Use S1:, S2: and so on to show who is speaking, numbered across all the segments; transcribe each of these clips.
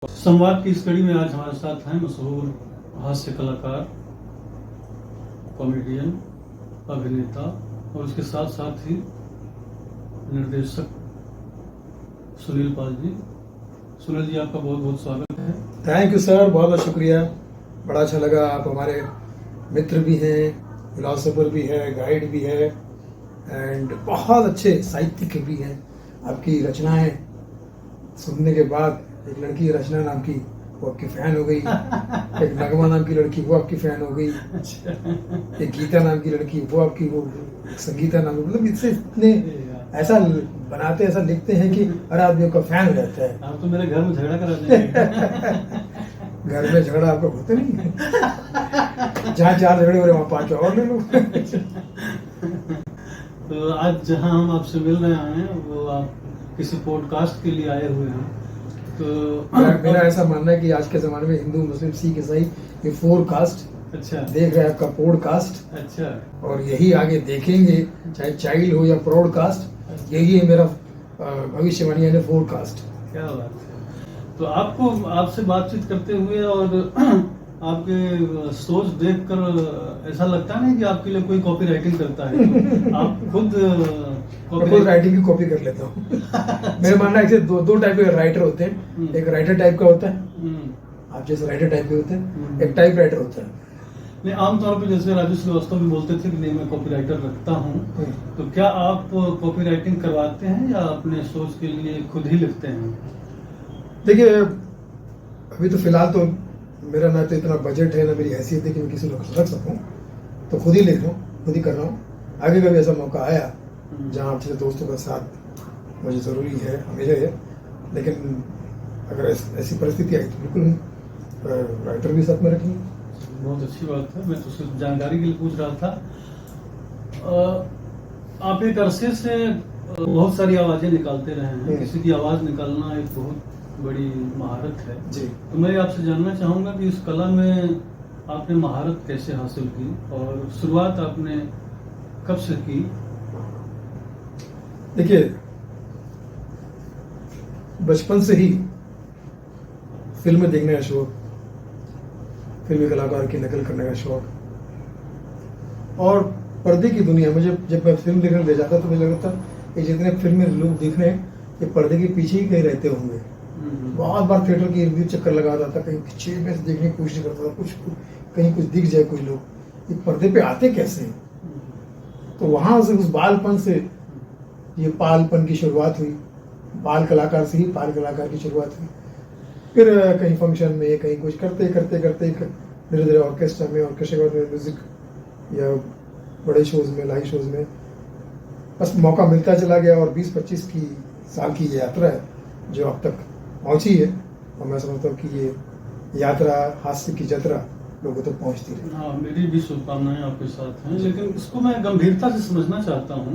S1: संवाद की इस कड़ी में आज हमारे साथ हैं मशहूर हास्य कलाकार, कॉमेडियन, अभिनेता और उसके साथ साथ ही निर्देशक सुनील पाल जी। सुनील जी, आपका बहुत बहुत स्वागत है।
S2: थैंक यू सर, बहुत बहुत शुक्रिया। बड़ा अच्छा लगा। आप हमारे मित्र भी हैं, फिलोसोफर भी है, गाइड भी है एंड बहुत अच्छे साहित्यिक भी हैं। आपकी रचनाएं सुनने के बाद एक लड़की रचना नाम की, वो आपकी फैन हो गई। एक नगमा नाम की लड़की, वो आपकी फैन हो गई। एक गीता नाम की लड़की, वो आपकी, वो संगीता नाम की, मतलब इससे इतने ऐसा बनाते, ऐसा लिखते हैं कि हर आदमी का फैन हो जाता है।
S1: आप तो मेरे घर में झगड़ा करा देंगे।
S2: घर में झगड़ा आपका होता नहीं है। जहाँ 4 झगड़े हो रहे वहाँ 5 और ले लो।
S1: तो आज जहाँ हम आपसे मिल रहे हैं वो आप किसी पॉडकास्ट के लिए आए हुए हैं। तो
S2: मेरा ऐसा मानना है कि आज के जमाने में हिंदू, मुस्लिम, सिख, ईसाई ये 4 कास्ट
S1: अच्छा
S2: देख रहे हैं आपका पॉडकास्ट,
S1: अच्छा,
S2: और यही आगे देखेंगे, चाहे चाइल्ड हो या ब्रॉडकास्ट। यही है मेरा भविष्यवाणी, यानी 4 कास्ट।
S1: क्या बात है। तो आपको आपसे बातचीत करते हुए और आपके सोच देखकर ऐसा लगता नहीं कि आपके लिए कोई कॉपी राइटिंग करता है। आप खुद
S2: मैं राइटिंग की कॉपी कर लेता हूँ। मेरा मानना है कि दो टाइप के राइटर होते हैं। एक राइटर टाइप का होता है, आप जैसे राइटर टाइप के होते हैं। एक टाइप राइटर होता है।
S1: नहीं, आमतौर पे जैसे राजू श्रीवास्तव भी बोलते थे कि नहीं, मैं कॉपी राइटर रखता हूँ। तो क्या आप कॉपी राइटिंग करवाते हैं या अपने सोच के लिए खुद ही लिखते हैं?
S2: देखिए, अभी तो फिलहाल तो मेरा ना तो इतना बजट है, ना मेरी हैसियत है कि मैं किसी को रख सकूं, तो खुद ही लिख रहा हूँ, खुद ही कर रहा हूँ। आगे कभी ऐसा मौका आया जहाँ अच्छे दोस्तों का साथ मुझे ज़रूरी है, हमेशा है, लेकिन अगर ऐसी परिस्थिति आई तो बिल्कुल राइटर भी साथ में रखेंगे।
S1: बहुत अच्छी बात है। मैं तो सिर्फ जानकारी के लिए पूछ रहा था। आप एक अरसे से बहुत सारी आवाजें निकालते रहे हैं। किसी की आवाज निकालना एक बहुत बड़ी महारत है
S2: जी।
S1: तो मैं आपसे जानना चाहूंगा कि इस कला में आपने महारत कैसे हासिल की और शुरुआत आपने कब से की?
S2: देखिए, बचपन से ही फिल्में देखने का शौक, फिल्मी कलाकार की नकल करने का शौक, और पर्दे की दुनिया। मुझे जब मैं फिल्म देखने ले जाता तो मुझे लगता था कि जितने फिल्मी लोग देख रहे हैं ये पर्दे के पीछे ही कहीं रहते होंगे। बहुत बार थिएटर की इर्द गिर्द चक्कर लगाता था, कहीं पीछे में से देखने की कोशिश करता था, कुछ कहीं कुछ दिख जाए कोई लोग, ये पर्दे पे आते कैसे हैं। तो वहां से, उस बालपन से ये पालपन की शुरुआत हुई। बाल कलाकार से ही पाल कलाकार की शुरुआत हुई। फिर कहीं फंक्शन में, कहीं कुछ करते करते करते धीरे धीरे ऑर्केस्ट्रा में, ऑर्केस्ट्रा के बाद में म्यूजिक या बड़े शोज में, लाइव शोज में बस मौका मिलता चला गया। और 20-25 साल की ये यात्रा है जो अब तक पहुंची है, और मैं समझता हूँ कि ये यात्रा, हास्य की यात्रा लोगों तक पहुंचती रही।
S1: हाँ, मेरी भी शुभकामनाएं आपके साथ हैं, लेकिन इसको मैं गंभीरता से समझना चाहता हूँ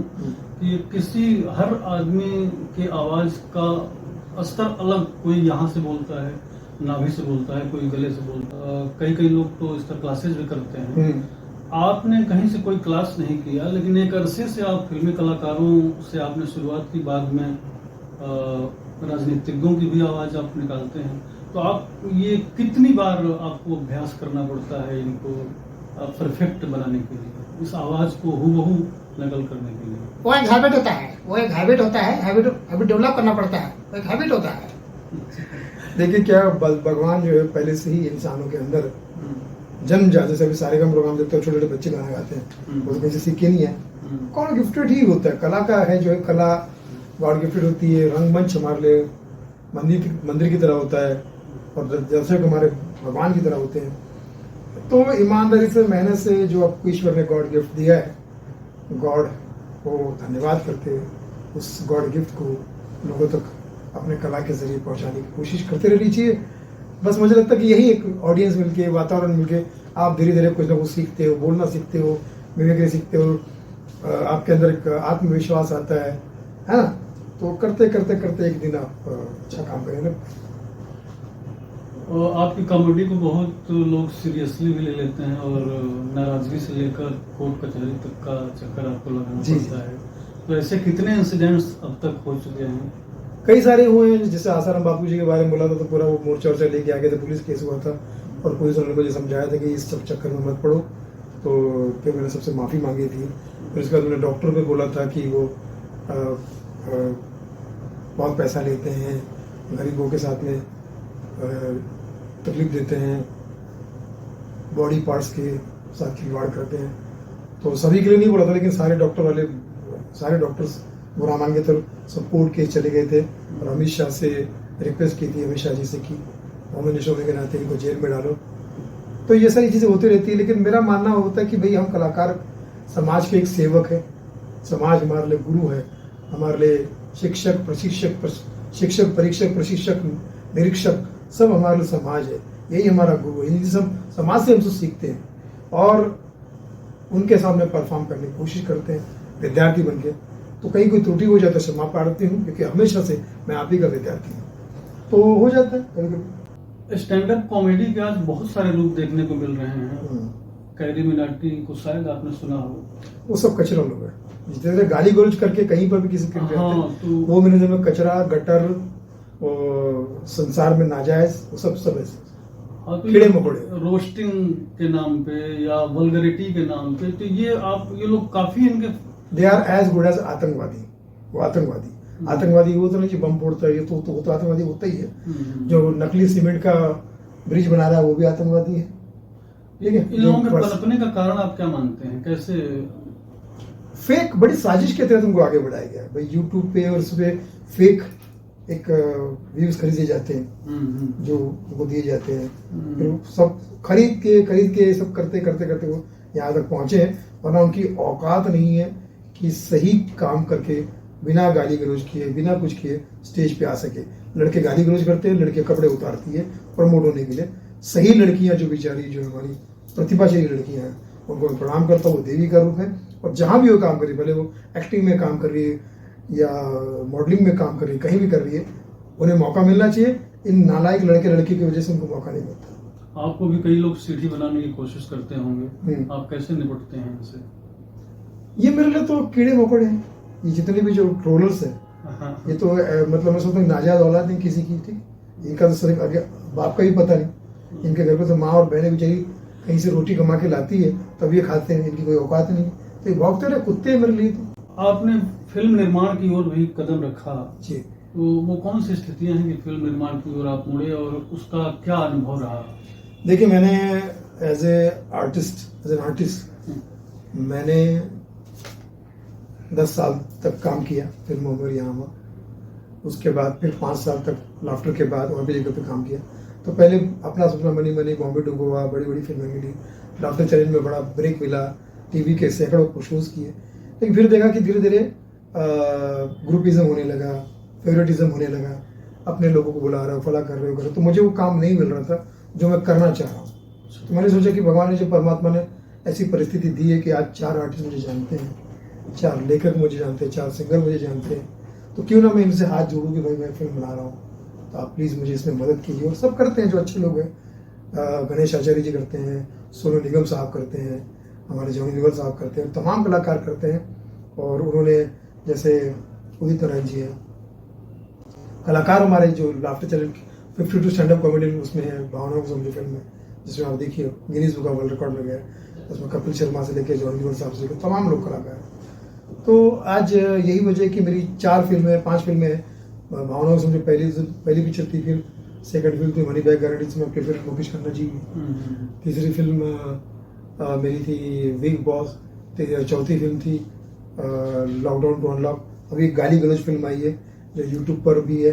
S1: कि किसी हर आदमी की आवाज का स्तर अलग। कोई यहाँ से बोलता है, नाभि से बोलता है, कोई गले से बोलता है, कई लोग तो इस तरह क्लासेस भी करते हैं। आपने कहीं से कोई क्लास नहीं किया, लेकिन एक अरसे से आप फिल्मी कलाकारों से आपने शुरुआत की, बाद में राजनीतिज्ञों की भी आवाज आप निकालते हैं। तो आप ये कितनी बार आपको अभ्यास करना पड़ता है इनको परफेक्ट बनाने के लिए, इस आवाज को हूबहू नकल करने के लिए?
S3: वो एक हैबिट होता है, हैबिट डेवलप करना पड़ता है, वो एक हैबिट होता है।
S2: देखिए, क्या भगवान जो है पहले से ही इंसानों के अंदर जन्म जाते, जैसे अभी सारे का प्रोग्राम देखते हो, छोटे छोटे बच्चे गाना गाते हैं, वो तो कहीं से सीखे नहीं है। कौन गिफ्टेड ही होता है, कला का है जो है, कला गॉड गिफ्टेड होती है। रंगमंच हमारे लिए मंदिर की तरह होता है, और दर्शक हमारे भगवान की तरह होते हैं। तो ईमानदारी से, मेहनत से जो आपको ईश्वर ने गॉड गिफ्ट दिया है, गॉड को धन्यवाद करते उस गॉड गिफ्ट को लोगों तक अपने कला के जरिए पहुंचाने की कोशिश करते रहनी चाहिए। बस मुझे लगता है कि यही एक ऑडियंस मिलके, वातावरण मिलके, आप धीरे धीरे कुछ ना कुछ सीखते हो, बोलना सीखते हो, मिमिक्री सीखते हो, आपके अंदर एक आत्मविश्वास आता है ना। तो करते करते करते एक दिन आप अच्छा काम करेंगे।
S1: और आपकी कॉमेडी को बहुत लोग सीरियसली भी ले लेते हैं, और नाराजगी से लेकर कोर्ट कचहरी तक का चक्कर आपको लगाना पड़ता है। तो ऐसे कितने इंसिडेंट्स अब तक हो चुके हैं?
S2: कई सारे हुए हैं, जैसे आसाराम बापू जी के बारे में बोला था तो पूरा वो मोर्चा वोर्चा लेके आ गए थे, पुलिस केस हुआ था और पुलिस वालों ने मुझे समझाया था कि इस सब चक्कर में मत पड़ो। तो फिर मैंने सबसे माफ़ी मांगी थी। फिर उसके बाद मैंने डॉक्टर पे बोला था कि वो बहुत पैसा लेते हैं, गरीबों के साथ में तकलीफ देते हैं, बॉडी पार्ट्स के साथ खिलवाड़ करते हैं। तो सभी के लिए नहीं बोला था, लेकिन सारे डॉक्टर्स बुरा मान गए थे, सब कोर्ट केस चले गए थे और अमित शाह से रिक्वेस्ट की थी, अमित शाह जी से की होम मिनिस्टर होने के नाते इनको जेल में डालो। तो ये सारी चीज़ें होती रहती है, लेकिन मेरा मानना होता है कि भाई हम कलाकार समाज के एक सेवक है, समाज हमारे लिए गुरु है, हमारे लिए शिक्षक परीक्षक प्रशिक्षक निरीक्षक सब हमारे लिए समाज है, यही हमारा गुरु है। यही सब समाज से हम सब सीखते हैं और उनके सामने परफॉर्म करने की कोशिश करते हैं विद्यार्थी बन के। तो कहीं कोई त्रुटि हो जाता है क्षमा प्रार्थी हूँ, क्योंकि हमेशा से मैं आप ही का विद्यार्थी हूँ, तो हो जाता है कभी।
S1: स्टैंड अप कॉमेडी के आज बहुत सारे रूप देखने को मिल रहे हैं। कैरी मिनाटी को शायद आपने सुना हो,
S2: वो सब कचरा लोग हैं, जितने देर गाली गलौज करके कहीं पर भी किसी के
S1: तो
S2: वो मेरे नजर में कचरा गटर और संसार में नाजायज वो सब ऐसे
S1: हाँ, तो
S2: कीड़े मकोड़े
S1: रोस्टिंग के नाम पे या वल्गरिटी के नाम पे, तो ये लोग काफी इनके
S2: they are as good as आतंकवादी। वो आतंकवादी वो तो नहीं जो बम फोड़ता है, ये तो आतंकवादी होता ही है। जो नकली सीमेंट का ब्रिज बना रहा है वो भी आतंकवादी है। ठीक है,
S1: इन लोगों के पनपने का कारण आप क्या मानते हैं? कैसे
S2: फेक बड़ी साजिश के तहत उनको आगे बढ़ाया गया भाई। यूट्यूब पे और उस पे फेक एक व्यूज खरीदे जाते हैं जो उनको दिए जाते हैं, फिर सब खरीद के सब करते वो यहाँ तक पहुंचे हैं, वरना उनकी औकात नहीं है कि सही काम करके बिना गाली गलौज किए बिना कुछ किए स्टेज पे आ सके। लड़के गाली गलौज करते हैं, लड़के कपड़े उतारती है प्रमोट होने के लिए। सही लड़कियां जो बेचारी जो हमारी प्रतिभाशाली लड़कियां हैं उनको मैं प्रणाम करता हूँ, वो देवी का रूप है। और जहाँ भी वो काम कर रही है, भले वो एक्टिंग में काम कर रही है या मॉडलिंग में काम कर रही है, कहीं भी कर रही है, उन्हें मौका मिलना चाहिए। इन नालायक लड़के लड़की की वजह से उनको मौका नहीं मिलता।
S1: आपको भी कई लोग सीढ़ी बनाने की कोशिश करते होंगे, आप कैसे निपटते हैं इनसे?
S2: ये मेरे लिए तो कीड़े मकोड़े हैं, ये जितने भी जो ट्रोलर्स हैं, ये तो मतलब मैं सोचता हूँ नाजायज औलाद नहीं किसी की। ठीक, इनका तो सिर्फ आगे बाप का भी पता नहीं, इनके घर पे तो माँ और बहनें बेचारी कहीं से रोटी कमा के लाती है तब ये खाते हैं, इनकी कोई औकात नहीं। तो ये भौंकते रहे कुत्ते हैं मेरे लिए। तो
S1: आपने फिल्म निर्माण की ओर भी कदम रखा
S2: जी,
S1: तो वो कौन सी स्थितियां हैं कि फिल्म निर्माण की ओर आप मुड़े और उसका क्या अनुभव रहा?
S2: देखिए, मैंने एज एन आर्टिस्ट मैंने 10 साल तक काम किया फिल्मों में यहाँ वहाँ। उसके बाद फिर 5 साल तक लाफ्टर के बाद और भी जगह पे काम किया। तो पहले अपना सपना money money, Bombay to Goa, बड़ी बड़ी फिल्में मिली, लाफ्टर चैलेंज में बड़ा ब्रेक मिला, टीवी के सैकड़ों शोज किए। लेकिन फिर देखा कि धीरे धीरे ग्रुपिज्म होने लगा, फेवरेटिज्म होने लगा, अपने लोगों को बुला रहे हो, फला कर रहे हो, तो मुझे वो काम नहीं मिल रहा था जो मैं करना चाह रहा हूँ। तो मैंने सोचा कि भगवान ने जो परमात्मा ने ऐसी परिस्थिति दी है कि आज 4 आर्टिस्ट मुझे जानते हैं, 4 लेखक मुझे जानते हैं, 4 सिंगर मुझे जानते हैं, तो क्यों ना मैं इनसे हाथ जोड़ूँ कि भाई मैं फिल्म बना रहा हूँ, तो आप प्लीज़ मुझे इसमें मदद कीजिए। और सब करते हैं जो अच्छे लोग हैं, गणेश आचार्य जी करते हैं, सोनू निगम साहब करते हैं, हमारे जॉनी लीवर साहब करते हैं, तमाम कलाकार करते हैं। और उन्होंने जैसे उदित नारायण जी हैं, कलाकार हमारे जो laughter challenge 52 stand up comedy उसमें है, भावना को समझो फिल्म में, जिसमें आप देखिए Guinness book of world record में गया, उसमें कपिल शर्मा से लेकर जॉनी लीवर साहब से लेकर तमाम लोग कलाकार हैं। तो आज यही वजह कि मेरी 4 फिल्में 5 फिल्में हैं। भावना को समझो पहली पिक्चर थी, फिर सेकंड फिल्म थी मनी बैग गारंटी जिसमें अपने फिल्म मुकेश खन्ना जी की, तीसरी फिल्म मेरी थी बिग बॉस, चौथी फिल्म थी लॉकडाउन टू अनलॉक। अभी एक गाली गलौज फिल्म आई है जो यूट्यूब पर भी है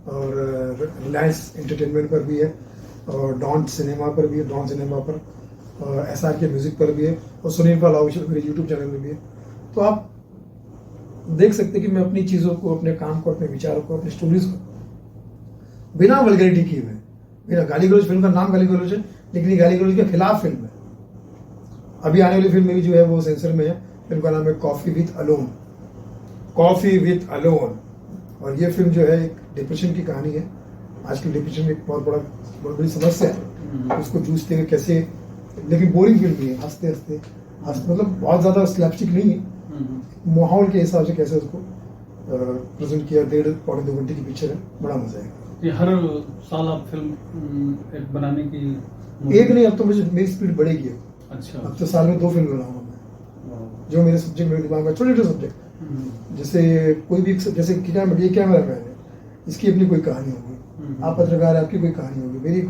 S2: और रिलायंस एंटरटेनमेंट पर भी है और डॉन सिनेमा पर भी है, डॉन सिनेमा पर SR के म्यूजिक पर भी है और सुनील पाल ऑफिशियल मेरे यूट्यूब चैनल में भी है। तो आप देख सकते हैं कि मैं अपनी चीज़ों को, अपने काम को, अपने विचारों को, अपनी स्टोरीज को बिना वल्गैरिटी किए हुए, बिना गाली गलौज, फिल्म का नाम गाली गलौज है लेकिन ये गाली गलौज के खिलाफ फिल्म है। अभी आने वाली फिल्म मेरी जो है वो सेंसर में है, फिल्म का नाम है कॉफी विथ अलोन। और ये फिल्म जो है एक डिप्रेशन की कहानी है। आजकल डिप्रेशन एक बहुत बड़ी समस्या है, उसको जूझते हुए कैसे, लेकिन बोरिंग फिल्म भी है, हंसते मतलब बहुत ज़्यादा स्लैपस्टिक नहीं है, माहौल के हिसाब से कैसे उसको प्रेजेंट किया। 1.5-2 घंटे की पिक्चर है, बड़ा मजा आएगा।
S1: ये हर साल आप फिल्म एक बनाने की
S2: एक नहीं, अब तो मुझे मेरी स्पीड बढ़ेगी।
S1: अच्छा।
S2: अब तो साल में 2 फिल्म बनाऊंगा मैं, जो मेरे सब्जेक्ट मेरे दिमाग में, छोटे छोटे सब्जेक्ट, जैसे कोई भी, जैसे ये कैमरा मैन है, इसकी अपनी कोई कहानी होगी, आप पत्रकार है, आपकी कोई कहानी होगी, मेरी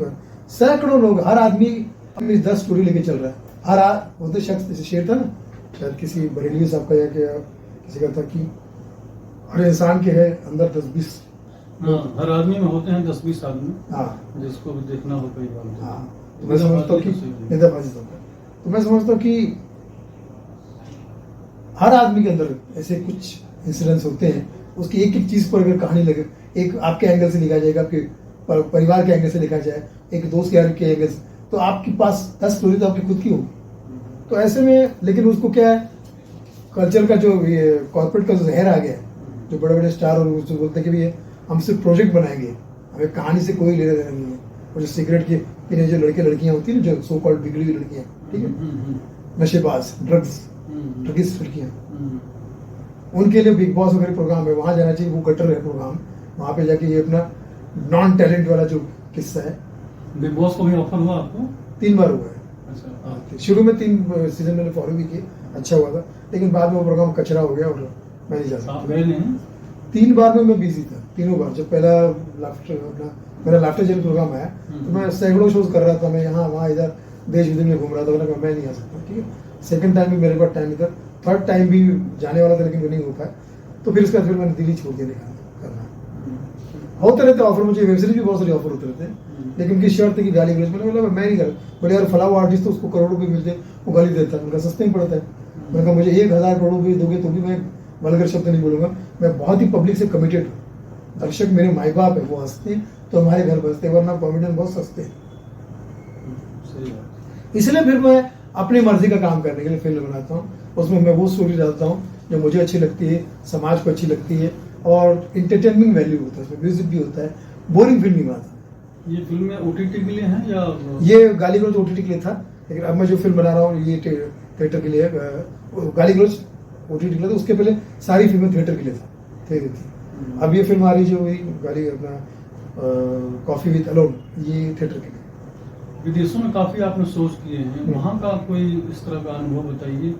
S2: सैकड़ों लोग, हर आदमी अपनी 10 स्टोरी लेके चल रहा है। वो तो शख्स, जैसे शेर था ना, शायद किसी बरेलवी साहब का या किसी का था कि हर इंसान के है अंदर 10-20,
S1: हर आदमी में होते हैं 10-20 आदमी,
S2: हाँ,
S1: जिसको भी देखना हो कई बार।
S2: हाँ। तो मैं समझता हूँ कि नेताबाजी होता है, तो मैं समझता हूँ कि हर आदमी के अंदर ऐसे कुछ इंसिडेंट्स होते हैं, उसकी एक एक चीज पर अगर कहानी लगे, एक आपके एंगल से लिखा जाएगा, आपके परिवार के एंगल से लिखा जाए, एक दोस्त यार के एंगल से, तो आपके पास 10 स्टोरी तो आपकी खुद की होगी। तो ऐसे में, लेकिन उसको क्या है, कल्चर का जो ये कॉर्पोरेट का जो जहर आ गया है, जो बड़े बड़े स्टार और उसको बोलते हैं कि भैया हम सिर्फ प्रोजेक्ट बनाएंगे, हमें कहानी से कोई लेना देना नहीं है। और जो सिगरेट की पीने जो लड़के लड़कियां होती है ना, जो सो कॉल्ड बिगड़ी हुई लड़कियां, ठीक है, नशेबाज, ड्रगिस्ट लड़कियां, उनके लिए बिग बॉस वगैरह प्रोग्राम है, वहां जाना चाहिए। वो गटर है प्रोग्राम, वहां पे जाके ये अपना नॉन टैलेंट वाला जो किस्सा है।
S1: बिग बॉस को भी ऑफर हुआ आपको?
S2: 3 बार हुआ है।
S1: अच्छा।
S2: शुरू में 3 सीजन मैंने फॉलो भी किए, अच्छा हुआ था, लेकिन बाद में वो प्रोग्राम कचरा हो गया और मैं नहीं जा
S1: आप
S2: सकता।
S1: गए नहीं?
S2: 3 बार में मैं बिजी था, तीनों बार। जब पहला मेरा लाफ्टर जेल प्रोग्राम आया, तो मैं सैकड़ों शोज कर रहा था, मैं यहाँ वहाँ इधर देश विदेश में घूम रहा था, मैं नहीं आ सकता, ठीक है। सेकंड टाइम भी मेरे पास टाइम इधर, थर्ड टाइम भी जाने वाला था, लेकिन वो नहीं हो पाया। तो फिर उसके बाद फिर मैंने दिल्ली छोड़ दिया करना। होते रहते ऑफर, मुझे वेब सीरीज भी बहुत सारे ऑफर होते रहते हैं, लेकिन उनकी शर्त है कि गाली गलौज। मैंने बोला मैं नहीं कर, बोले यार फलाँ आर्टिस्ट तो उसको करोड़ों रुपये मिलते, वो गाली देता है, उनका सस्ते ही पड़ता है। मैंने कहा मुझे 1000 करोड़ रुपये दोगे तो भी मैं वल्गर शब्द नहीं बोलूंगा, मैं बहुत ही पब्लिक से कमिटेड हूँ। दर्शक मेरे माई बाप है, वो हंसते हैं तो हमारे घर बसते हैं, वरना कॉमेडियन बहुत सस्ते हैं। इसलिए फिर मैं अपनी मर्जी का काम करने के लिए फिल्म बनाता हूँ, उसमें मैं वो स्टोरी डालता हूँ जो मुझे अच्छी लगती है, समाज को अच्छी लगती है, और इंटरटेनमेंट वैल्यू होता है, उसमें म्यूजिक भी होता है, बोरिंग फिल्म नहीं बनाता।
S1: ये फिल्में ओटीटी के लिए हैं या?
S2: ये गाली गलौज ओटीटी के लिए था, लेकिन अब मैं जो फिल्म बना रहा हूँ ये थिएटर के लिए है। गाली गलौज ओटीटी के लिए था, उसके पहले सारी फिल्में थिएटर के लिए थी। अब ये फिल्म आ रही जो गाली अपना कॉफी विद अलोन, ये थिएटर के लिए।
S1: विदेशों में काफी आपने शोज किए हैं, वहाँ का कोई इस तरह का अनुभव बताइए।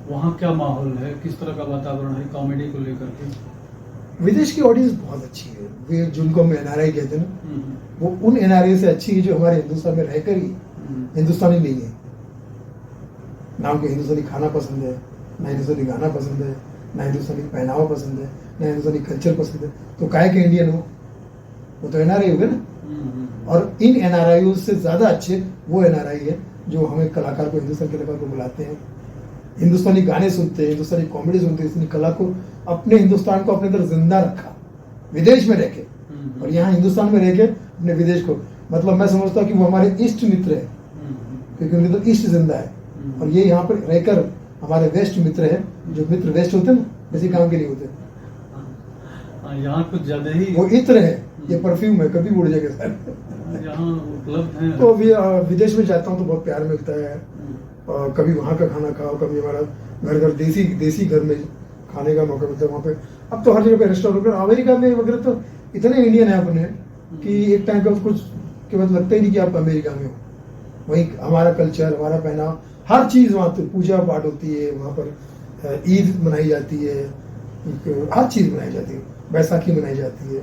S1: वहाँ क्या माहौल है, किस तरह का वातावरण है कॉमेडी को लेकर के?
S2: विदेश की ऑडियंस बहुत अच्छी है, वे जिनको हम एनआरआई कहते हैं ना, वो उन एनआरआई से अच्छी है जो हमारे हिंदुस्तान में रहकर ही हिंदुस्तानी नहीं है। ना उनको हिंदुस्तानी खाना पसंद है, ना हिंदुस्तानी गाना पसंद है, ना हिंदुस्तानी पहनावा पसंद है, ना हिंदुस्तानी कल्चर पसंद है, तो काहे के इंडियन हो, वो तो एनआरआई हो गए ना। और इन एनआरआई से ज्यादा अच्छे वो एनआरआई है जो हमें कलाकार को, हिंदुस्तान के कलाकार को बुलाते हैं, हिंदुस्तानी गाने सुनते हैं, हिंदुस्तानी कॉमेडी सुनते हैं, हिंदुस्तानी कला को, अपने हिंदुस्तान को अपने अंदर जिंदा रखा विदेश में रह के, और यहाँ हिंदुस्तान में रह के अपने विदेश को, मतलब मैं समझता हूँ कि वो हमारे इष्ट मित्र है, क्योंकि उनके तो इष्ट जिंदा है। और ये यहाँ पर रहकर हमारे वेस्ट मित्र है, जो मित्र वेस्ट होते हैं ना, इसी काम के लिए होते हैं।
S1: यहाँ कुछ ज्यादा ही
S2: वो इत्र है, ये परफ्यूम है, कभी उड़ जाएगा सर।
S1: यहाँ उपलब्ध है।
S2: तो विदेश में जाता हूँ तो बहुत प्यार मिलता है, और कभी वहाँ का खाना खाओ, कभी हमारा घर देसी घर में खाने का मौका मिलता है वहाँ पे। अब तो हर जगह पे रेस्टोरेंट, अमेरिका में वगैरह तो इतने इंडियन है अपने कि एक टाइम का कुछ के बाद लगता ही नहीं कि आप अमेरिका में हो। वहीं हमारा कल्चर, हमारा पहनावा, हर चीज़ वहाँ तो पूजा पाठ होती है, वहाँ पर ईद मनाई जाती है, हर चीज़ मनाई जाती है, बैसाखी मनाई जाती है,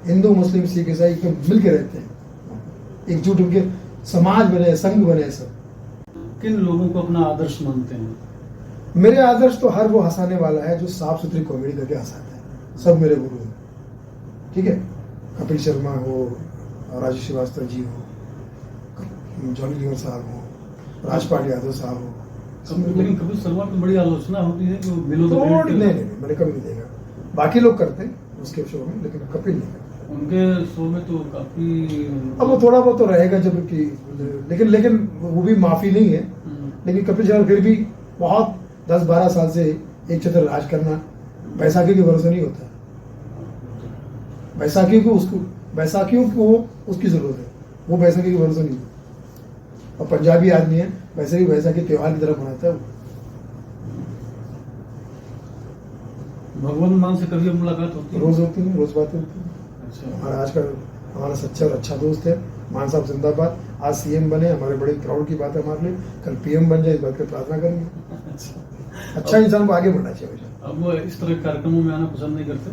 S2: हिंदू मुस्लिम सिख ईसाई मिल के रहते हैं, एकजुट होकर समाज बने, संघ बने। सब
S1: किन लोगों को अपना आदर्श मानते हैं?
S2: मेरे आदर्श तो हर वो हंसाने वाला है जो साफ सुथरी कॉमेडी करके हंसाता है, सब मेरे गुरु हैं, ठीक है। कपिल शर्मा हो, राजू श्रीवास्तव जी हो, जॉनी लीवर साहब हो, राजपाल यादव साहब हो।
S1: लेकिन कपिल शर्मा की बड़ी आलोचना होती है कि बिलो
S2: नहीं, मैंने कभी नहीं देखा, बाकी लोग करते हैं उसके शो में, लेकिन कपिल नहीं करते।
S1: उनके शो में तो काफी,
S2: अब वो थोड़ा बहुत तो रहेगा जब कि, लेकिन वो भी माफी नहीं है। लेकिन कपिल शर्मा फिर भी बहुत 10-12 साल से एक छत्र राज करना बैसाखी के भरोसे नहीं होता। बैसाखियों को उसकी जरूरत है, वो बैसाखी के भरोसे नहीं है। और पंजाबी आदमी है, वैसे भी बैसाखी त्योहार की तरह मनाता है।
S1: भगवान मान से कभी मुलाकात होती है?
S2: रोज होती है, रोज बातें होती है।
S1: अच्छा।
S2: हमारा आज का हमारा सच्चा और अच्छा दोस्त है मान साहब, जिंदाबाद। आज सीएम बने, हमारे बड़े प्राउड की बात है हमारे लिए। कल पीएम बन जाए, इस बात की प्रार्थना करेंगे। अच्छा इंसान को आगे बढ़ना चाहिए हमेशा।
S1: अब वो इस तरह के कार्यक्रमों में आना पसंद नहीं करते?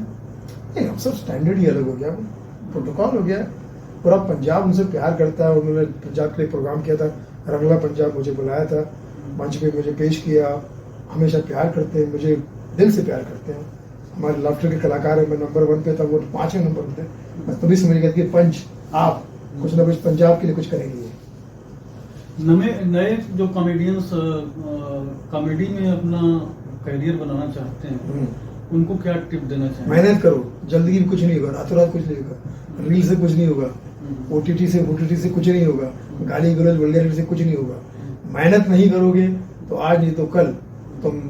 S2: नहीं, हम सब स्टैंडर्ड ही अलग हो गया, प्रोटोकॉल हो गया। पूरा पंजाब उनसे प्यार करता है। उन्होंने पंजाब के लिए प्रोग्राम किया था, रंगला पंजाब, मुझे बुलाया था, मंच पे मुझे पेश किया। हमेशा प्यार करते हैं, मुझे दिल से प्यार करते हैं। हमारे लाफ्टर के कलाकार हैं, मैं नंबर 1 पे था, वो 5वें नंबर पे थे। मैं तभी समझ गया कि पंच आप कुछ ना कुछ पंजाब के लिए कुछ करेंगे।
S1: नए जो कॉमेडियंस कॉमेडी में अपना करियर बनाना चाहते हैं, उनको क्या टिप देना चाहिए?
S2: मेहनत करो, जल्दी कुछ नहीं होगा, रातों रात कुछ नहीं होगा, रील से कुछ नहीं होगा, ओटीटी से कुछ नहीं होगा, गाली गलौज वल्गैरिटी से कुछ नहीं होगा। मेहनत नहीं करोगे तो आज नहीं तो कल तुम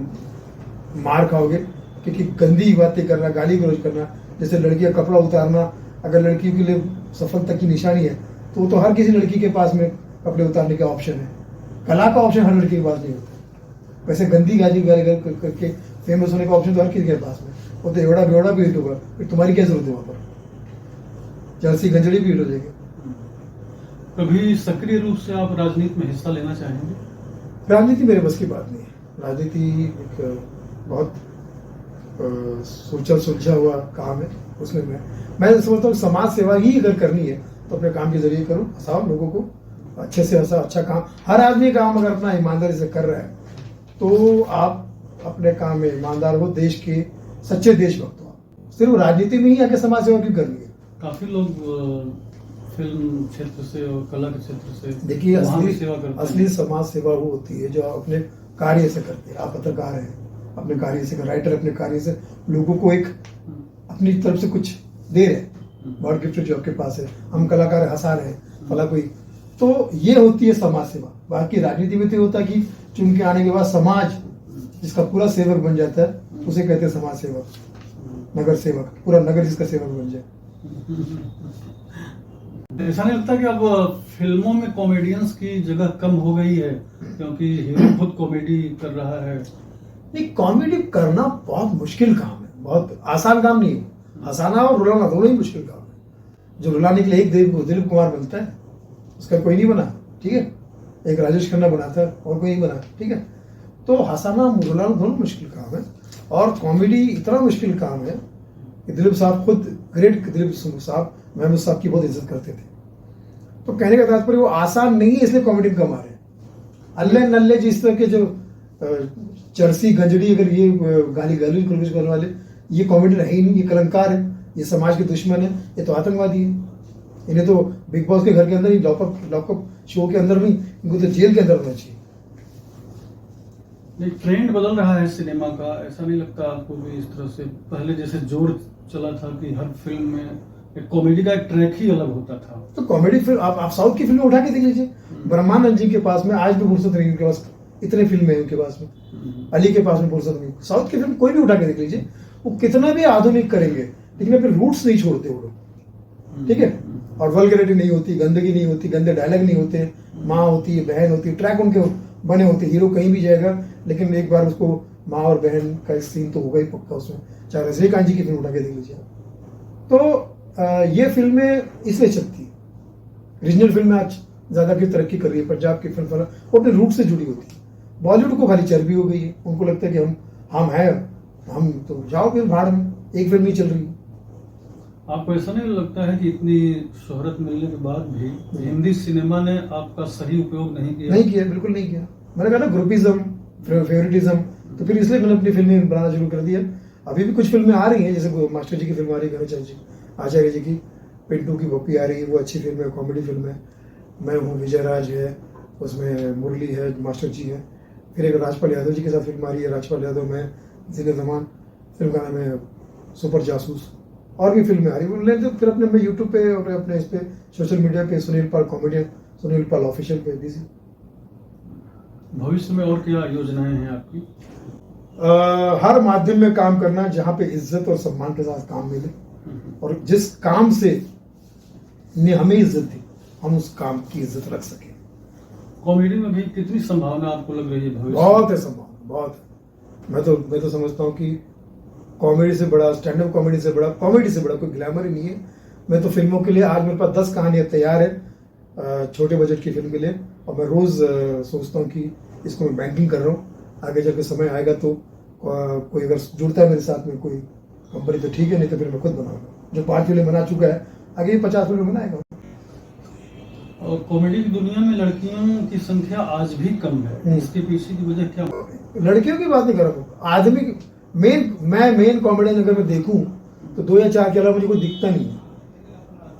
S2: मार खाओगे। क्योंकि गंदी बातें करना, गाली गलौज करना, जैसे लड़की का कपड़ा उतारना, अगर लड़कियों के लिए सफलता की निशानी है तो हर किसी लड़की के पास में कपड़े उतारने का ऑप्शन है। कला का ऑप्शन हर लड़की के पास नहीं होता। वैसे गंदी गाली करके फेमस होने का ऑप्शन तो हर किसी के पास में। वो तो एवड़ा बेवड़ा भी हिट होगा, फिर तुम्हारी क्या जरूरत है वहां पर? जर्सी गंजड़ी भी हिट हो जाएगी।
S1: कभी सक्रिय रूप से आप राजनीति में हिस्सा लेना चाहेंगे?
S2: राजनीति मेरे बस की बात नहीं है। राजनीति एक बहुत सोचा सुलझा हुआ काम है। उसमें मैं समझता हूँ समाज सेवा ही अगर करनी है तो अपने काम के जरिए करो, हंसाओ लोगों को, अच्छे से हंसा। अच्छा काम, हर आदमी काम अगर अपना ईमानदारी से कर रहा है तो आप अपने काम में ईमानदार हो, देश के सच्चे देशभक्त हो। सिर्फ राजनीति में ही आके समाज सेवा क्यों करनी है?
S1: काफी लोग फिल्म क्षेत्र से और कला के क्षेत्र से
S2: देखिए,
S1: वहाँ भी सेवा करते
S2: असली
S1: हैं।
S2: समाज सेवा वो होती है जो अपने कार्य से करते हैं। आप पत्रकार हैं, अपने कार्य से, राइटर अपने कार्य से लोगों को एक अपनी तरफ से कुछ दे रहे हैं। गॉड गिफ्टेड जो आपके पास है, हम कलाकार हंसा रहे हैं फला कोई, तो ये होती है समाज सेवा। बाकी राजनीति में तो होता है कि चुन के आने के बाद समाज जिसका पूरा सेवक बन जाता है उसे कहते हैं समाज सेवक, नगर सेवक, पूरा नगर जिसका सेवक बन जाए।
S1: ऐसा नहीं लगता कि अब फिल्मों में कॉमेडियंस की जगह कम हो गई है क्योंकि हीरो खुद कॉमेडी कर रहा है?
S2: नहीं, कॉमेडी करना बहुत मुश्किल काम है, बहुत आसान काम नहीं है। हंसाना और रुलाना दोनों ही मुश्किल काम है। जो रुलाने के लिए एक दिलीप कुमार बनता है, उसका कोई नहीं बना, ठीक है। एक राजेश खन्ना बनाता है और कोई नहीं बना, ठीक है। तो हंसाना रुलाना दोनों मुश्किल काम है। और कॉमेडी इतना मुश्किल काम है कि दिलीप साहब खुद, ग्रेट दिलीप साहब, महमूद साहब की बहुत इज्जत करते थे। तो कहने का तात्पर्य वो आसान नहीं है, इसलिए कॉमेडी कम आ रहे हैं। अल्ले नल्ले जिस तरह के जो चरसी गंजड़ी, अगर ये गाली गलौज करने वाले, ये कॉमेडी है ही नहीं, ये कलंकार है, ये समाज के दुश्मन है, ये तो आतंकवादी है। इन्हें तो बिग बॉस के घर के अंदर ही, लॉकअप शो के अंदर भी, इनको तो जेल के अंदर होना चाहिए।
S1: नहीं, ट्रेंड बदल रहा है सिनेमा का, ऐसा नहीं लगता आपको भी? इस तरह से पहले जैसे जोर चला था कि हर फिल्म में एक कॉमेडी का एक ट्रैक ही अलग होता था।
S2: तो कॉमेडी फिल्म आप साउथ की फिल्में उठा के देख लीजिए। ब्रह्मानंद जी के पास में आज भी फुर्सत नहीं, उनके पास इतने फिल्में हैं उनके पास में। अली के पास में फुर्सत नहीं। साउथ की फिल्म कोई भी उठा के देख लीजिए, वो कितना भी आधुनिक करेंगे लेकिन अपने रूट्स नहीं छोड़ते वो लोग, ठीक है। और वल्गैरिटी नहीं होती, गंदगी नहीं होती, गंदे डायलॉग नहीं होते, माँ होती है, बहन होती है, ट्रैक उनके बने होते। हीरो कहीं भी जाएगा लेकिन एक बार उसको माँ और बहन का एक सीन तो होगा ही पक्का उसमें, चाहे रजनीकांत जी की फिल्म उठा के देख लीजिए। तो ये फिल्में इसलिए चलती है। रीजनल फिल्में आज ज्यादा की तरक्की कर रही है। पंजाब की फिल्म वो अपने रूट से जुड़ी होती है। बॉलीवुड को खाली चर्बी हो गई है, उनको लगता है कि हम हैं, हम तो जाओ फिर भाड़ में, एक फिल्म नहीं चल रही।
S1: आपको ऐसा नहीं लगता है कि इतनी शोहरत मिलने के बाद भी हिंदी सिनेमा ने आपका सही उपयोग नहीं किया?
S2: नहीं किया, बिल्कुल नहीं किया। मैंने कहा ना, ग्रुपिज्म, फेवरेटिज्म, तो फिर इसलिए मैंने अपनी फिल्में बनाना शुरू कर दिया। अभी भी कुछ फिल्में आ रही हैं, जैसे मास्टर जी की फिल्म आ रही है, घनश्याम जी आचार्य जी की, पिंटू की पप्पी आ रही है, वो अच्छी फिल्म है, कॉमेडी फिल्म है। मैं हूँ, विजय राज है उसमें, मुरली है, मास्टर जी है। फिर एक राजपाल यादव जी के साथ फिल्म आ रही है, राजपाल यादव, मैं, जिले जमान, फिल्म का नाम है सुपर जासूस। और भी फिल्में आ रही है। तो फिर अपने मैं यूट्यूब पे और अपने इस पे सोशल मीडिया पे सुनील पाल कॉमेडियन, सुनील पाल ऑफिशियल पे बिजी।
S1: भविष्य में और क्या योजनाएं हैं आपकी?
S2: हर माध्यम में काम करना जहाँ पे इज्जत और सम्मान के साथ काम मिले, और जिस काम से ने हमें इज्जत दी हम उस काम की इज्जत रख सके।
S1: कॉमेडी में भी कितनी संभावना आपको लग रही है भविष्य?
S2: बहुत है संभावना, बहुत है। मैं तो समझता हूँ कि कॉमेडी से बड़ा, स्टैंड अप कॉमेडी से बड़ा, कॉमेडी से बड़ा कोई ग्लैमर ही नहीं है। मैं तो फिल्मों के लिए आज मेरे पास 10 कहानियाँ तैयार है छोटे बजट की फिल्म के लिए, और मैं रोज़ सोचता हूँ कि इसको मैं बैंकिंग कर रहा हूँ, आगे जाके समय आएगा तो कोई अगर जुड़ता है मेरे साथ में कोई कंपनी तो ठीक है, नहीं तो फिर मैं खुद बनाऊंगा। जो 5 फिल्म बना चुका है, आगे भी 50 फिल्म बनाएगा।
S1: और कॉमेडी की दुनिया में लड़कियों की संख्या आज भी कम है, इसके पीछे की वजह क्या?
S2: लड़कियों की बात नहीं कर रहा हूँ, आदमी मेन कॉमेडियन अगर मैं देखूं तो 2 या 4 के अलावा मुझे कोई दिखता नहीं है।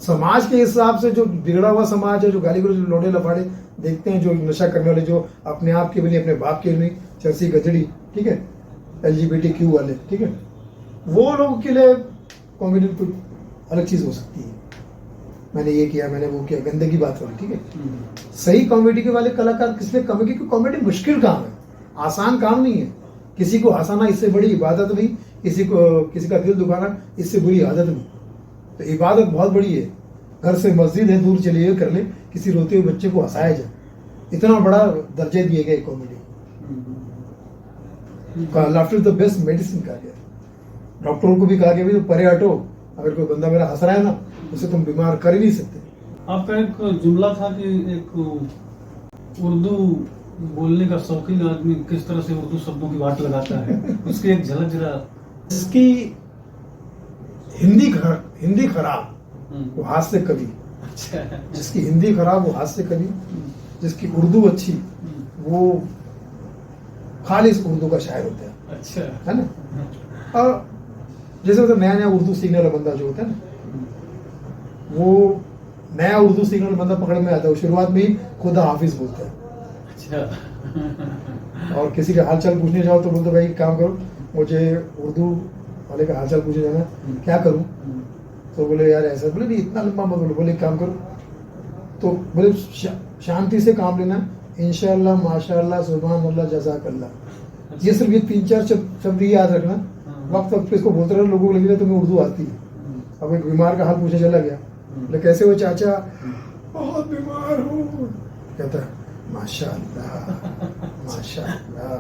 S2: समाज के हिसाब से जो बिगड़ा हुआ समाज है, जो गाली गलौज लोड़े लफाड़े देखते हैं, जो नशा करने वाले, जो अपने आप के भी नहीं अपने बाप के भी नहीं, चरसी गजड़ी, ठीक है, LGBTQ वाले, ठीक है, वो लोगों के लिए कॉमेडी कोई अलग चीज हो सकती है। मैंने ये किया, मैंने वो किया, गंदे की बात होगी, ठीक है। सही कॉमेडी के वाले कलाकार किस लिए कम है? क्योंकि कॉमेडी मुश्किल काम है, आसान काम नहीं है। किसी को हंसाना इससे बड़ी इबादत नहीं, किसी का दिल दुखाना इससे बुरी आदत नहीं। तो इबादत बहुत बड़ी है। घर से मस्जिद है, दूर चलिए कर ले, किसी रोते हुए बच्चे को हंसाया जाए, इतना बड़ा दर्जे दिए गए comedy. Laughter is the best medicine कहा गया। डॉक्टरों को भी कहा गया भी तो परे हटो, अगर कोई बंदा मेरा हंस रहा है ना, उसे तुम बीमार कर ही नहीं सकते।
S1: आपका एक जुमला था कि एक उर्दू बोलने का शौकीन आदमी किस तरह से उर्दू शब्दों की वाट लगाता है, उसकी एक झलक जरा।
S2: जिसकी हिंदी खराब वो हाथ से कभी,
S1: अच्छा,
S2: जिसकी हिंदी खराब वो हाथ से कभी, जिसकी उर्दू अच्छी वो खालिस उर्दू का शायर होता है।
S1: अच्छा,
S2: है ना। और जैसे मतलब नया उर्दू सीखने वाला बंदा जो होता है ना, वो नया उर्दू सीखने वाला बंदा पकड़ में आता है, वो शुरुआत में ही खुदा हाफिज बोलता है।
S1: अच्छा।
S2: और किसी का हालचाल पूछने जाओ तो बोलते भाई काम करो, मुझे उर्दू वाले का हालचाल पूछे जाना, क्या करूं? तो बोले यार ऐसा, बोले नहीं इतना लंबा मत बोलो, बोले काम करो। तो बोले शांति से काम लेना, इंशाअल्लाह, माशाअल्लाह, सुभान अल्लाह, जज़ाकल्लाह, ये सिर्फ ये 3-4 शब्द ही याद रखना। वक्त वक्त पे इसको बोलते रहो, लोगों को लगेगा तुम्हें उर्दू आती है। अब एक बीमार का हाल पूछे चला गया, बोले कैसे हो चाचा? बहुत बीमार हूँ। कहता है माशाअल्लाह, माशाअल्लाह,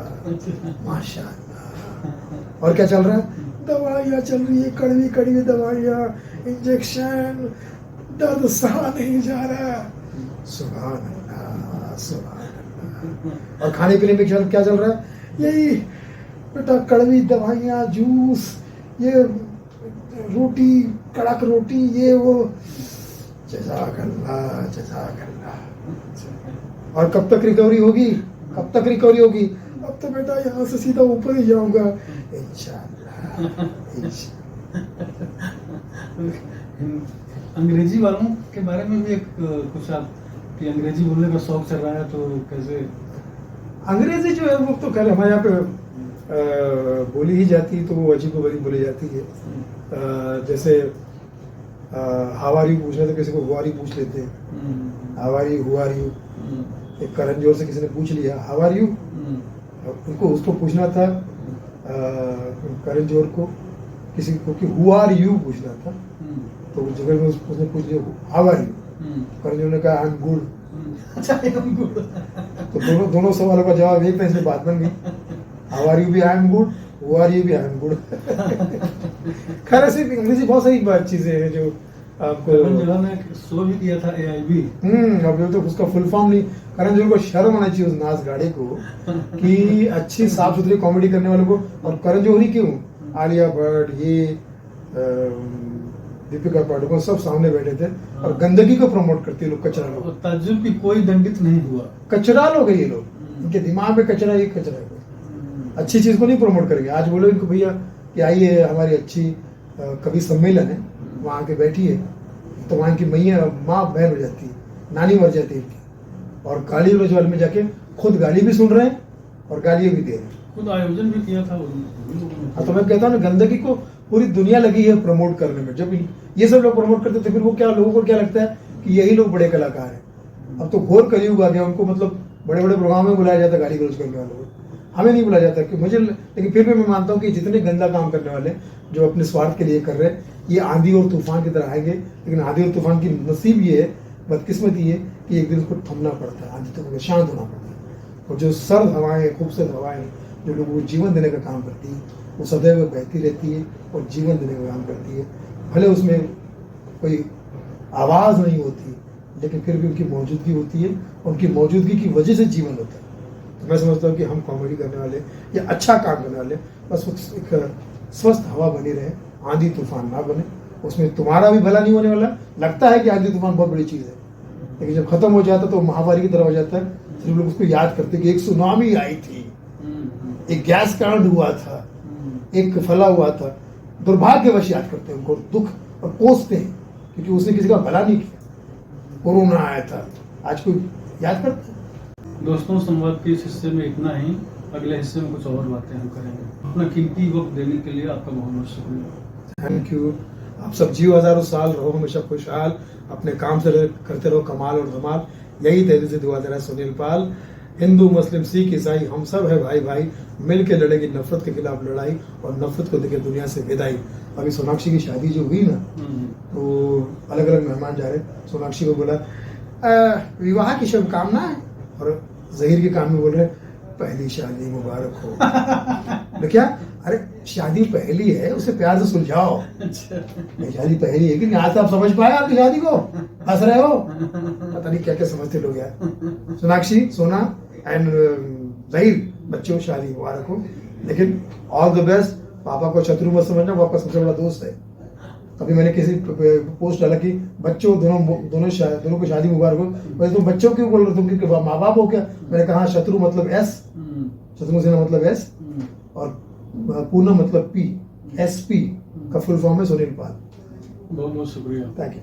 S2: माशाअल्लाह। और क्या चल रहा है? दवाइयाँ चल रही है, कड़वी कड़वी दवाइयाँ, इंजेक्शन, दर्द सहा नहीं जा रहा। सुभान अल्लाह, सुभान अल्लाह। और खाने पीने में क्या चल रहा है? यही बेटा कड़वी दवाइयाँ, जूस, ये रोटी, कड़क रोटी, ये वो। जज़ाकल्लाह, जज़ाकल्लाह। और कब तक रिकवरी होगी? कब तक रिकवरी होगी? अब तो बेटा यहाँ से सीधा ऊपर ही जाऊंगा, इंशाअल्लाह, इंशाअल्लाह।
S1: अंग्रेजी वालों के बारे में भी एक कुछ आप कि अंग्रेजी बोलने का शौक चल रहा है, तो कैसे? अंग्रेजी
S2: जो है वो तो खैर हमारे यहाँ पे बोली ही जाती है, तो वो अजीबोगरीब बोली जाती है। जैसे हाउ आर यू पूछना तो किसी को हुआरी पूछ लेते हैं, how are you, who are you. एक करण जोहर से किसी ने पूछ लिया हाउ आर यू, उनको उसको पूछना था करण जोहर को, किसी को कि हु आर यू पूछना था, तो जगह में उसने पूछ लिया how are you, Karan Johar ने कहा आई एम गुड।
S1: अच्छा, आई एम गुड।
S2: तो दोनों सवालों का जवाब एक था, इसलिए बात बन गई। हाउ आर यू भी I am good, who are you भी आई एम गुड। खैर ऐसे अंग्रेजी बहुत सारी चीजें हैं जो आपको।
S1: करण जोहर ने शो भी किया था AIB।
S2: अब तो उसका फुल फॉर्म नहीं, करण जोहर को शर्म आना चाहिए उस नाच गाड़े को कि अच्छी साफ सुथरी कॉमेडी करने वालों को। और करण जोहर ही क्यों, आलिया भट्ट, ये दीपिका पादुकोण सब सामने बैठे थे और गंदगी को प्रमोट करते लोग, कचरा लोग।
S1: ताज्जुब की कोई दंडित नहीं हुआ,
S2: कचरा लोग है ये लोग, इनके दिमाग में कचरा ही कचरा है। अच्छी चीज को नहीं प्रमोट करेंगे। आज बोलो इनको भैया कि आइए हमारी अच्छी कवि सम्मेलन है, वहाँ आके बैठिए, तो वहाँ की मैया माँ बहन हो जाती है, नानी मर जाती है इनकी। और गाली गलौज वाले में जाके खुद गाली भी सुन रहे हैं और गालियाँ भी दे रहे हैं।
S1: खुद आयोजन भी किया था।
S2: तो मैं कहता हूँ ना, गंदगी को पूरी दुनिया लगी है प्रमोट करने में। जब ये सब लोग प्रमोट करते थे, फिर वो क्या, लोगों को क्या लगता है कि यही लोग बड़े कलाकार हैं। अब तो घोर कलयुग आ गया, उनको मतलब बड़े बड़े प्रोग्राम में बुलाया जाता है गाली गलौज करने वालों को, हमें नहीं बुलाया जाता कि मुझे। लेकिन फिर भी मैं मानता हूँ कि जितने गंदा काम करने वाले जो अपने स्वार्थ के लिए कर रहे हैं, ये आंधी और तूफान की तरह आएंगे। लेकिन आंधी और तूफान की नसीब ये है, बदकिस्मत ये है कि एक दिन उसको थमना पड़ता है, आंधी तूफान में शांत होना पड़ता है। और जो सर्द हवाएं, खूबसूरत हवाएं जो लोगों को जीवन देने का काम करती है, वो सदैव बहती रहती है और जीवन देने का काम करती है। भले उसमें कोई आवाज़ नहीं होती, लेकिन फिर भी उनकी मौजूदगी होती है, उनकी मौजूदगी की वजह से जीवन होता है। तो मैं समझता हूँ कि हम कॉमेडी करने वाले या अच्छा काम करने वाले बस एक स्वस्थ हवा बनी रहे, आंधी तूफान ना बने, उसमें तुम्हारा भी भला नहीं होने वाला। लगता है कि आंधी तूफान बहुत बड़ी चीज़ है, लेकिन जब खत्म हो जाता तो महामारी की तरह हो जाता है। सिर्फ लोग उसको याद करते कि एक सुनामी आई थी, एक गैस कांड हुआ था, एक फला हुआ था, दुर्भाग्यवश याद करते हैं उनको, दुख और कोसते हैं क्योंकि उसने किसी का भला नहीं किया। कोरोना आया था, आज कोई याद करता है?
S1: दोस्तों, संवाद के इस हिस्से में इतना ही। अगले हिस्से में कुछ और बातें हम करेंगे। अपना कीमती वक्त देने के लिए आपका बहुत बहुत शुक्रिया।
S2: Thank you. आप सब जियो हजारों साल, रहो हमेशा खुशहाल, अपने काम से करते रहो कमाल और धमाल। यही तेरे से दुआ दे रहा है सुनील पाल। हिंदू मुस्लिम सिख ईसाई हम सब है भाई भाई, मिल के लड़ेगी नफरत के खिलाफ लड़ाई और नफरत को देके दुनिया से विदाई। अभी सोनाक्षी की शादी जो हुई ना, तो अलग अलग मेहमान जा रहे, सोनाक्षी को बोला विवाह की शुभकामनाएं, और जहीर के काम में बोल रहे पहली शादी मुबारक हो। तो क्या, अरे शादी पहली है, उसे प्यार से सुलझाओ। शादी पहली है कि नहीं, आज तो आप समझ पाए आपकी शादी को, हंस रहे हो, पता नहीं क्या क्या समझते लोग यार। सोनाक्षी, सोना एंड जहीर, बच्चों शादी मुबारक हो, लेकिन ऑल द बेस्ट। पापा को शत्रु मत समझना, वो आपका सबसे बड़ा दोस्त है। कभी मैंने किसी पोस्ट डाला कि बच्चों दोनों को शादी मुबारक हो, वैसे तुम बच्चों क्यों बोल रहे हो, तुम क्योंकि माँ बाप हो क्या? मैंने कहा शत्रु मतलब एस, शत्रु सेना मतलब एस, और पूनम मतलब पी, SP का फुल फॉर्म है सुनील पाल।
S1: बहुत बहुत शुक्रिया।
S2: Thank you.